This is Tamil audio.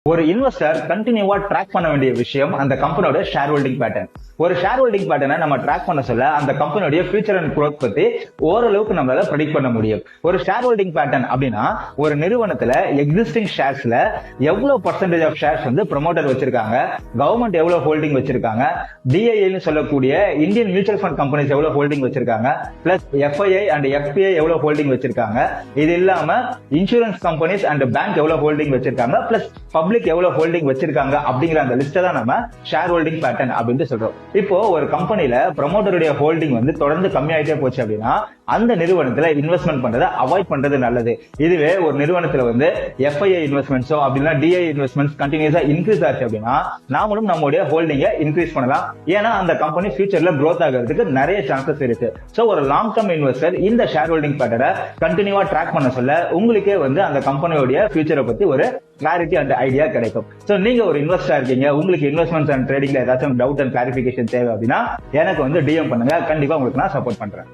ஒரு இன்வெஸ்டர் கண்டினியூவா ட்ராக் பண்ண வேண்டிய விஷயம் அந்த கம்பெனியோட ஷேர் ஹோல்டிங் பேட்டர்ன். ஒரு ஷேர் ஹோல்டிங் பேட்டர்னை நம்ம ட்ராக் பண்ண சொல்ல அந்த கம்பெனியோட ஃபியூச்சர் அண்ட் growth பத்தி ஓரளவுக்கு நம்மளால ப்ரெடிக்ட் பண்ண முடியும். ஒரு ஷேர் ஹோல்டிங் பேட்டர்ன் அப்படின்னா ஒரு நிறுவனத்துல எக்ஸிஸ்டிங் ஷேர்ஸ்ல எவ்வளவு பர்சன்டேஜ் ஆஃப் ஷேர்ஸ் வந்து ப்ரொமோட்டர் வச்சிருக்காங்க, கவர்மெண்ட் எவ்வளவு ஹோல்டிங் வச்சிருக்காங்க, டிஐஏன்னு சொல்லக்கூடிய இந்தியன் மியூச்சுவல் ஃபண்ட் கம்பெனிஸ் எவ்வளவு ஹோல்டிங் வச்சிருக்காங்க, பிளஸ் எஃப்ஐஐ அண்ட் எஃபிஐ எவ்வளவு ஹோல்டிங் வச்சிருக்காங்க, இது இல்லாம இன்சூரன்ஸ் கம்பெனிஸ் அண்ட் பேங்க் எவ்வளவு ஹோல்டிங் வச்சிருக்காங்க, பிளஸ் பப்ளிக் எவ்வளவு ஹோல்டிங் வச்சிருக்காங்க அப்படிங்கிற அந்த லிஸ்ட்டை தான் நம்ம ஷேர் ஹோல்டிங் பேட்டர்ன் அப்படின்னு சொல்றோம். இப்போ ஒரு கம்பெனில ப்ரொமோட்டருடைய ஹோல்டிங் வந்து தொடர்ந்து கம்மியாயிட்டே போச்சு அப்படின்னா அந்த நிறுவனத்துல இன்வெஸ்ட்மெண்ட் பண்றதை அவாய்ட் பண்றது நல்லது. இதுவே ஒரு நிறுவனத்துல வந்து எஃப்ஐஐ இன்வெஸ்ட்மெண்ட்ஸோ அப்படின்னா டிஐ இன்வெஸ்ட்மெண்ட்ஸ் கண்டினியூஸா இன்க்ரீஸ் ஆச்சு அப்படின்னா நாமளும் நம்மளுடைய ஹோல்டிங்கை இன்க்ரீஸ் பண்ணலாம். ஏன்னா அந்த கம்பெனி ஃபியூச்சர்ல growth ஆகிறதுக்கு நிறைய சான்சஸ் இருக்கு. சோ ஒரு லாங் டர்ம் இன்வெஸ்டர் இந்த ஷேர் ஹோல்டிங் பேட்டரை கண்டினியூவா ட்ராக் பண்ண சொல்ல உங்களுக்கே வந்து அந்த கம்பெனியோட ஃபியூச்சரை பத்தி ஒரு கிளாரிட்டி அண்ட் ஐடியா கிடைக்கும். சோ நீங்க ஒரு இன்வெஸ்டரா இருக்கீங்க, உங்களுக்கு இன்வெஸ்ட்மெண்ட்ஸ் அண்ட் ட்ரேடிங்ல ஏதாச்சும் டவுட் அண்ட் கிளாரிபிகேஷன் தேவை அப்படின்னா எனக்கு வந்து டிஎம் பண்ணுங்க, கண்டிப்பா உங்களுக்கு நான் சப்போர்ட் பண்றேன்.